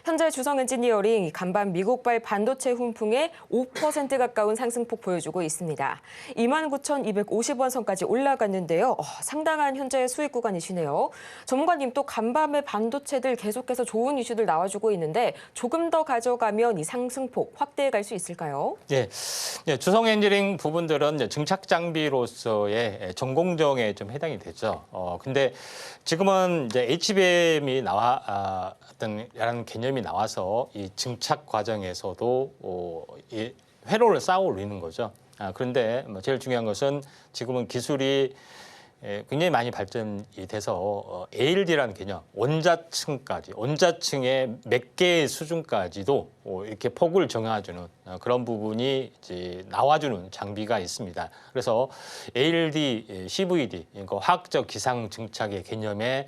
현재 주성 엔지니어링 간밤 미국발 반도체 훈풍에 5% 가까운 상승폭 보여주고 있습니다. 29,250원 선까지 올라갔는데요. 상당한 현재 수익 구간이시네요. 전문가님 또 간밤에 반도체들 계속해서 좋은 이슈들 나와주고 있는데 조금 더 가져가면 이 상승폭 확대해 갈 수 있을까요? 예, 주성 엔지니어링 부분들은 이제 증착 장비로서의 전공정에 좀 해당이 되죠. 근데 지금은 이제 HBM이 어떤 이런 개념이 나와서 이 증착 과정에서도 이 회로를 쌓아 올리는 거죠. 그런데 뭐 제일 중요한 것은 지금은 기술이 굉장히 많이 발전이 돼서 ALD라는 개념, 원자층의 몇 개의 수준까지도 이렇게 폭을 정해주는 그런 부분이 이제 나와주는 장비가 있습니다. 그래서 ALD, CVD, 그러니까 화학적 기상 증착의 개념에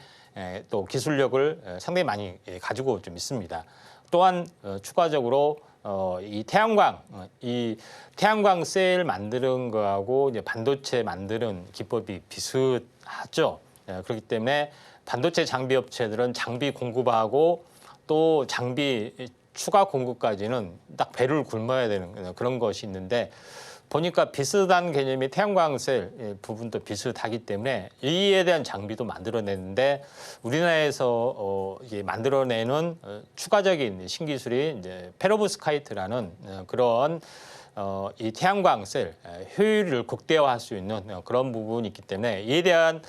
또 기술력을 상당히 많이 가지고 좀 있습니다. 또한 추가적으로 이 태양광 셀 만드는 거하고 이제 반도체 만드는 기법이 비슷하죠. 그렇기 때문에 반도체 장비 업체들은 장비 공급하고 또 장비 추가 공급까지는 딱 배를 굶어야 되는 그런 것이 있는데 보니까 비슷한 개념이 태양광 셀 부분도 비슷하기 때문에 이에 대한 장비도 만들어내는데 우리나라에서 이게 만들어내는 추가적인 신기술이 이제 페로브스카이트라는 그런 이 태양광 셀 효율을 극대화할 수 있는 그런 부분이 있기 때문에 이에 대한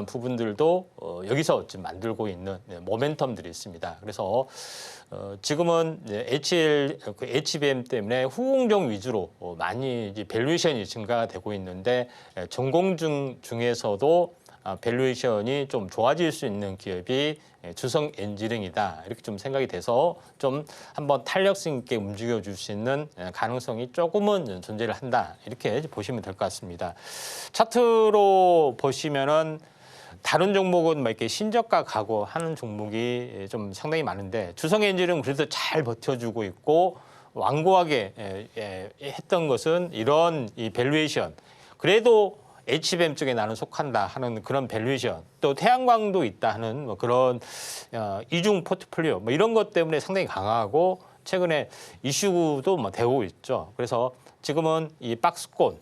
부분들도 여기서 지금 만들고 있는 모멘텀들이 있습니다. 그래서 지금은 HBM 때문에 후공정 위주로 많이 이제 밸류에이션이 증가가 되고 있는데 전공중 중에서도 밸류에이션이 좀 좋아질 수 있는 기업이 주성 엔지니어링이다 이렇게 좀 생각이 돼서 좀 한번 탄력성 있게 움직여 줄 수 있는 가능성이 조금은 존재를 한다 이렇게 보시면 될 것 같습니다. 차트로 보시면은 다른 종목은 막 이렇게 신저가 가고 하는 종목이 좀 상당히 많은데 주성 엔지니어링은 그래도 잘 버텨주고 있고 완고하게 했던 것은 이런 이 밸류에이션 그래도 HBM 쪽에 나는 속한다 하는 그런 밸류에이션 또 태양광도 있다 하는 뭐 그런 이중 포트폴리오 뭐 이런 것 때문에 상당히 강하고 최근에 이슈도 뭐 되고 있죠. 그래서 지금은 이 박스권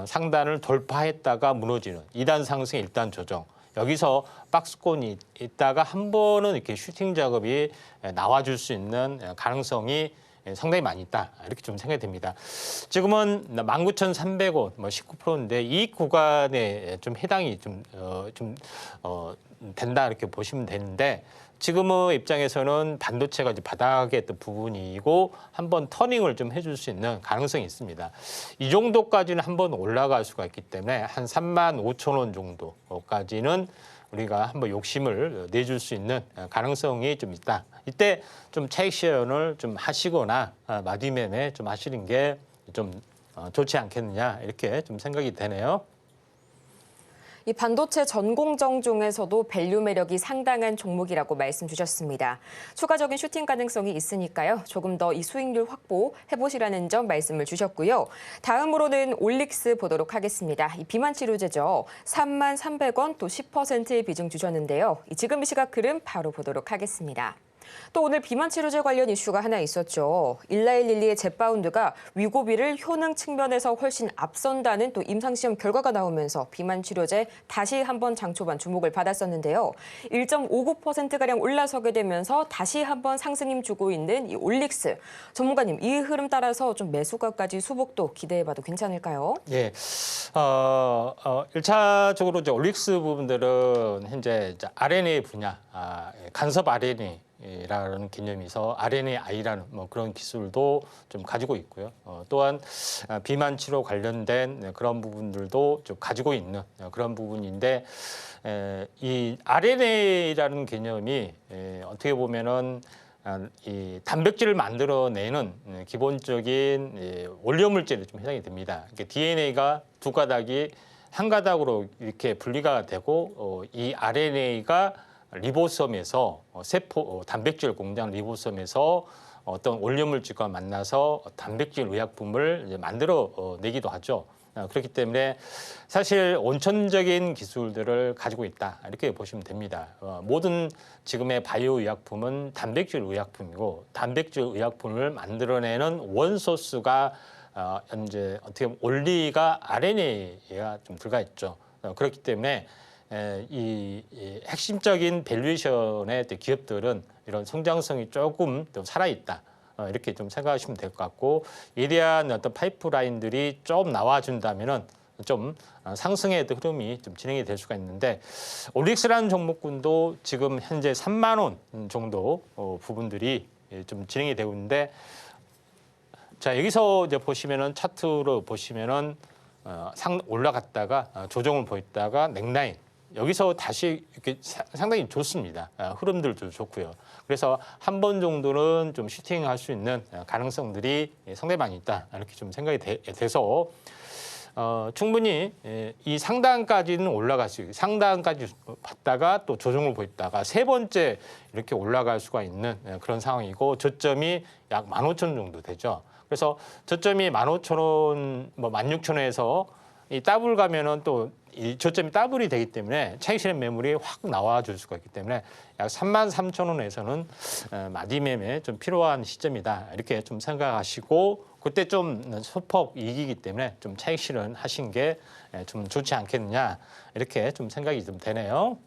상단을 돌파했다가 무너지는 2단 상승 1단 조정 여기서 박스권이 있다가 한 번은 이렇게 슈팅 작업이 나와줄 수 있는 가능성이 상당히 많이 있다 이렇게 좀 생각이 됩니다. 지금은 19,300원 뭐 19%인데 이 구간에 좀 해당이 된다 이렇게 보시면 되는데 지금의 입장에서는 반도체가 이제 바닥에 있던 부분이고 한번 터닝을 좀 해줄 수 있는 가능성이 있습니다. 이 정도까지는 한번 올라갈 수가 있기 때문에 한 35,000원 정도까지는 우리가 한번 욕심을 내줄 수 있는 가능성이 좀 있다. 이때 좀 차익 실현을 좀 하시거나 마디매매 좀 하시는 게 좀 좋지 않겠느냐 이렇게 좀 생각이 되네요. 이 반도체 전공정 중에서도 밸류 매력이 상당한 종목이라고 말씀 주셨습니다. 추가적인 슈팅 가능성이 있으니까요. 조금 더 이 수익률 확보해보시라는 점 말씀을 주셨고요. 다음으로는 올릭스 보도록 하겠습니다. 이 비만 치료제죠. 33,300원 또 10%의 비중 주셨는데요. 지금 이 시각 흐름 바로 보도록 하겠습니다. 또 오늘 비만 치료제 관련 이슈가 하나 있었죠. 일라일릴리의 젯바운드가 위고비를 효능 측면에서 훨씬 앞선다는 또 임상시험 결과가 나오면서 비만 치료제 다시 한번 장 초반 주목을 받았었는데요. 1.59%가량 올라서게 되면서 다시 한번 상승 힘 주고 있는 이 올릭스. 전문가님, 이 흐름 따라서 좀 매수가까지 수복도 기대해봐도 괜찮을까요? 예, 1차적으로 이제 올릭스 부분들은 현재 이제 RNA 분야, 간섭 RNA라는 개념에서 RNAI라는 뭐 그런 기술도 좀 가지고 있고요. 또한 비만 치료 관련된 그런 부분들도 좀 가지고 있는 그런 부분인데, 이 RNA라는 개념이 어떻게 보면은 이 단백질을 만들어내는 기본적인 원료 물질에 좀 해당이 됩니다. 그러니까 DNA가 두 가닥이 한 가닥으로 이렇게 분리가 되고 이 RNA가 리보솜에서 세포 단백질 공장 리보솜에서 어떤 원료 물질과 만나서 단백질 의약품을 이제 만들어 내기도 하죠. 그렇기 때문에 사실 원천적인 기술들을 가지고 있다 이렇게 보시면 됩니다. 모든 지금의 바이오 의약품은 단백질 의약품이고 단백질 의약품을 만들어내는 원소스가 현재 어떻게 보면 원리가 RNA가 좀 들어가 있죠. 그렇기 때문에 이 핵심적인 밸류에이션의 기업들은 이런 성장성이 조금 더 살아있다. 이렇게 좀 생각하시면 될 것 같고, 이에 대한 어떤 파이프라인들이 좀 나와준다면은 좀 상승의 흐름이 좀 진행이 될 수가 있는데, 올릭스라는 종목군도 지금 현재 3만 원 정도 부분들이 좀 진행이 되고 있는데, 자 여기서 이제 보시면은 차트로 보시면은 올라갔다가 조정을 보였다가 넥라인. 여기서 다시 이렇게 상당히 좋습니다. 흐름들도 좋고요. 그래서 한 번 정도는 좀 슈팅할 수 있는 가능성들이 상당히 많이 있다. 이렇게 좀 생각이 돼서 충분히 이 상단까지는 올라갈 수 있고 상단까지 봤다가 또 조정을 보였다가 세 번째 이렇게 올라갈 수가 있는 그런 상황이고 저점이 약 15,000원 정도 되죠. 그래서 저점이 15,000원, 뭐 16,000원에서 이 더블 가면은 또 이 저점이 더블이 되기 때문에 차익 실현 매물이 확 나와 줄 수가 있기 때문에 약 33,000원에서는 마디 매매 좀 필요한 시점이다. 이렇게 좀 생각하시고 그때 좀 소폭 이기기 때문에 좀 차익 실현 하신 게 좀 좋지 않겠느냐. 이렇게 좀 생각이 좀 되네요.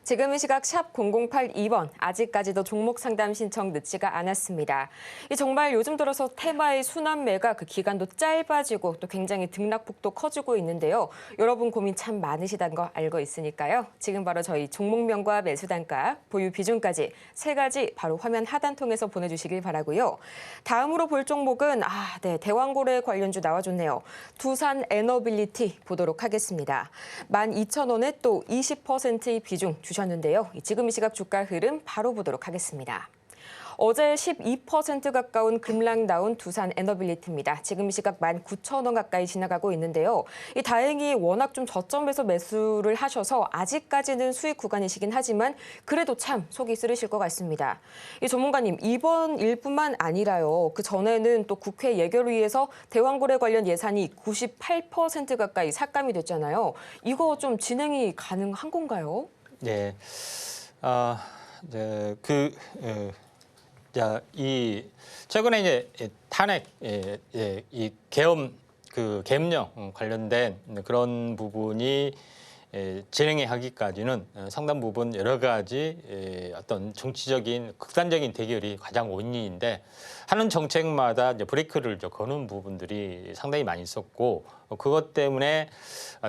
지금은 시각 샵 0082번, 아직까지도 종목 상담 신청 늦지가 않았습니다. 정말 요즘 들어서 테마의 순환매가 그 기간도 짧아지고 또 굉장히 등락폭도 커지고 있는데요. 여러분 고민 참 많으시다는 거 알고 있으니까요. 지금 바로 저희 종목명과 매수 단가, 보유 비중까지 세 가지 바로 화면 하단 통해서 보내주시길 바라고요. 다음으로 볼 종목은 대왕고래 관련주 나와줬네요. 두산 에너빌리티 보도록 하겠습니다. 12,000원에 또 20%의 비중 주셨는데요. 지금 이 시각 주가 흐름 바로 보도록 하겠습니다. 어제 12% 가까운 급락 나온 두산 에너빌리티입니다. 지금 이 시각 19,000원 가까이 지나가고 있는데요. 다행히 워낙 좀 저점에서 매수를 하셔서 아직까지는 수익 구간이시긴 하지만 그래도 참 속이 쓰리실 것 같습니다. 전문가님, 이번 일뿐만 아니라요. 그 전에는 또 국회 예결을 위해서 대왕고래 관련 예산이 98% 가까이 삭감이 됐잖아요. 이거 좀 진행이 가능한 건가요? 네, 이 최근에 이제 탄핵, 이 계엄 계엄령 관련된 그런 부분이 진행이 하기까지는 상당 부분 여러 가지 어떤 정치적인 극단적인 대결이 가장 원인인데 하는 정책마다 이제 브레이크를 거는 부분들이 상당히 많이 있었고 그것 때문에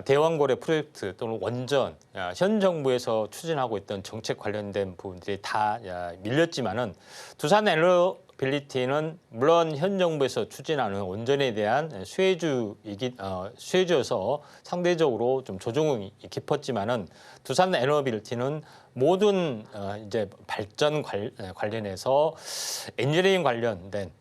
대왕고래 프로젝트 또는 원전 현 정부에서 추진하고 있던 정책 관련된 부분들이 다 밀렸지만은 두산 에너빌리티는 물론 현 정부에서 추진하는 원전에 대한 수혜주여서 상대적으로 좀 조정이 깊었지만은 두산 에너빌리티는 모든 이제 발전 관련해서 엔지니어링 관련된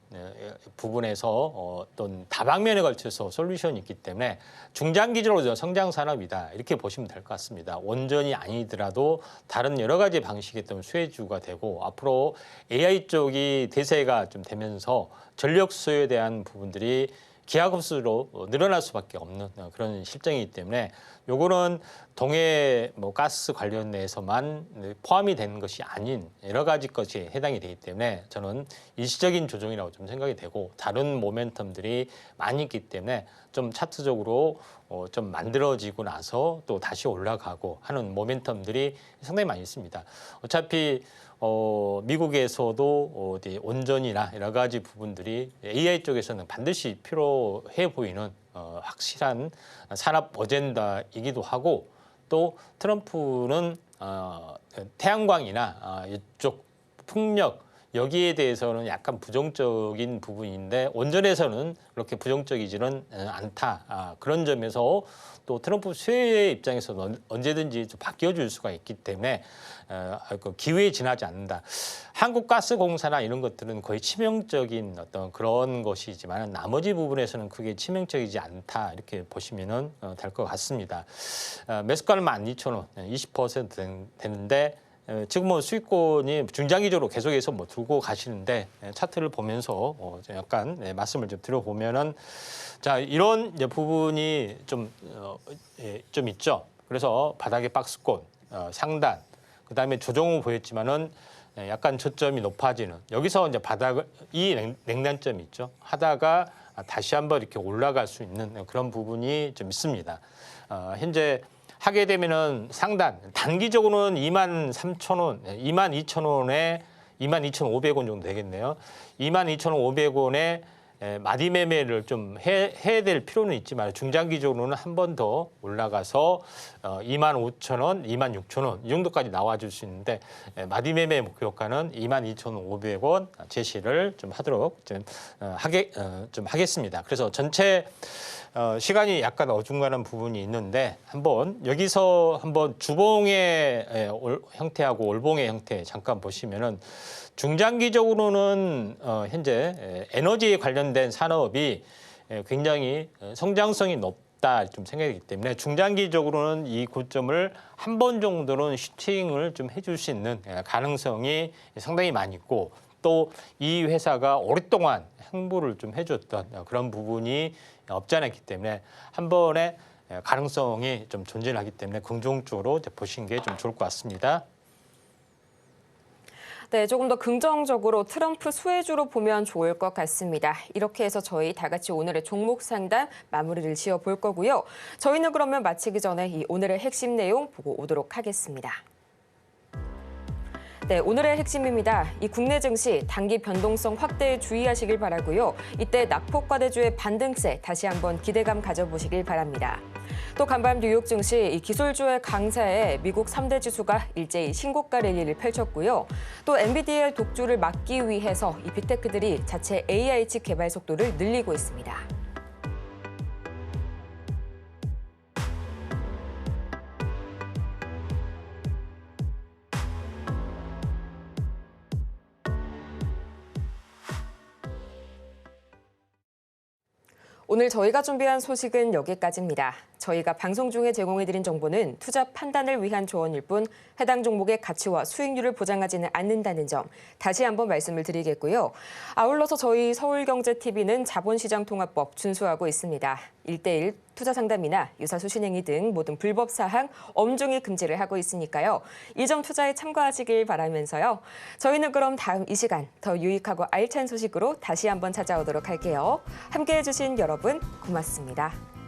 부분에서 어떤 다방면에 걸쳐서 솔루션이 있기 때문에 중장기적으로 성장 산업이다 이렇게 보시면 될 것 같습니다. 원전이 아니더라도 다른 여러 가지 방식에 따른 수혜주가 되고 앞으로 AI 쪽이 대세가 좀 되면서 전력 수요에 대한 부분들이 기하급수로 늘어날 수밖에 없는 그런 실정이기 때문에 요거는 동해 뭐 가스 관련해서만 포함이 되는 것이 아닌 여러 가지 것이 해당이 되기 때문에 저는 일시적인 조정이라고 좀 생각이 되고 다른 모멘텀들이 많이 있기 때문에 좀 차트적으로 좀 만들어지고 나서 또 다시 올라가고 하는 모멘텀들이 상당히 많이 있습니다. 어차피 미국에서도 어디 원전이나 여러 가지 부분들이 AI 쪽에서는 반드시 필요해 보이는 확실한 산업 어젠다이기도 하고 또 트럼프는 태양광이나 이쪽 풍력 여기에 대해서는 약간 부정적인 부분인데 원전에서는 그렇게 부정적이지는 않다. 그런 점에서 또 트럼프 수혜의 입장에서는 언제든지 좀 바뀌어줄 수가 있기 때문에 기회에 지나지 않는다. 한국가스공사나 이런 것들은 거의 치명적인 어떤 그런 것이지만 나머지 부분에서는 그게 치명적이지 않다. 이렇게 보시면 될 것 같습니다. 매수가는 12,000원, 20% 되는데 지금은 수익권이 중장기적으로 계속해서 뭐 들고 가시는데 차트를 보면서 약간 말씀을 좀 드려보면은 자 이런 부분이 좀 있죠. 그래서 바닥의 박스권 상단 그다음에 조정 후 보였지만은 약간 저점이 높아지는 여기서 이제 바닥을 이 냉단점이 있죠. 하다가 다시 한번 이렇게 올라갈 수 있는 그런 부분이 좀 있습니다. 현재 하게 되면은 상단 단기적으로는 23,000원, 22,000원에 22,500원 정도 되겠네요. 22,500원에 마디 매매를 좀 해야 될 필요는 있지만 중장기적으로는 한 번 더 올라가서 25,000원, 26,000원 이 정도까지 나와줄 수 있는데 마디 매매 목표가는 22,500원 제시를 좀 하도록 좀 하겠습니다. 그래서 전체 시간이 약간 어중간한 부분이 있는데 여기서 한번 주봉의 형태하고 월봉의 형태 잠깐 보시면은 중장기적으로는 현재 에너지에 관련된 산업이 굉장히 성장성이 높다 좀 생각이기 때문에 중장기적으로는 이 고점을 한 번 정도는 슈팅을 좀 해줄 수 있는 가능성이 상당히 많이 있고 또 이 회사가 오랫동안 행보를 좀 해줬던 그런 부분이 없지 않아 있기 때문에 한 번의 가능성이 좀 존재하기 때문에 긍정적으로 보시는 게 좀 좋을 것 같습니다. 네, 조금 더 긍정적으로 트럼프 수혜주로 보면 좋을 것 같습니다. 이렇게 해서 저희 다 같이 오늘의 종목 상담 마무리를 지어볼 거고요. 저희는 그러면 마치기 전에 이 오늘의 핵심 내용 보고 오도록 하겠습니다. 네, 오늘의 핵심입니다. 이 국내 증시 단기 변동성 확대에 주의하시길 바라고요. 이때 낙폭과대주의 반등세 다시 한번 기대감 가져보시길 바랍니다. 또 간밤 뉴욕 증시 이 기술주의 강세에 미국 3대 지수가 일제히 신고가 랠리를 펼쳤고요. 또 엔비디아 독주를 막기 위해서 이 빅테크들이 자체 AI 칩 개발 속도를 늘리고 있습니다. 오늘 저희가 준비한 소식은 여기까지입니다. 저희가 방송 중에 제공해드린 정보는 투자 판단을 위한 조언일 뿐 해당 종목의 가치와 수익률을 보장하지는 않는다는 점 다시 한번 말씀을 드리겠고요. 아울러서 저희 서울경제TV는 자본시장통합법 준수하고 있습니다. 1:1 투자 상담이나 유사수 신행위 등 모든 불법 사항 엄중히 금지를 하고 있으니까요. 이 점 투자에 참고하시길 바라면서요. 저희는 그럼 다음 이 시간 더 유익하고 알찬 소식으로 다시 한번 찾아오도록 할게요. 함께해 주신 여러분 고맙습니다.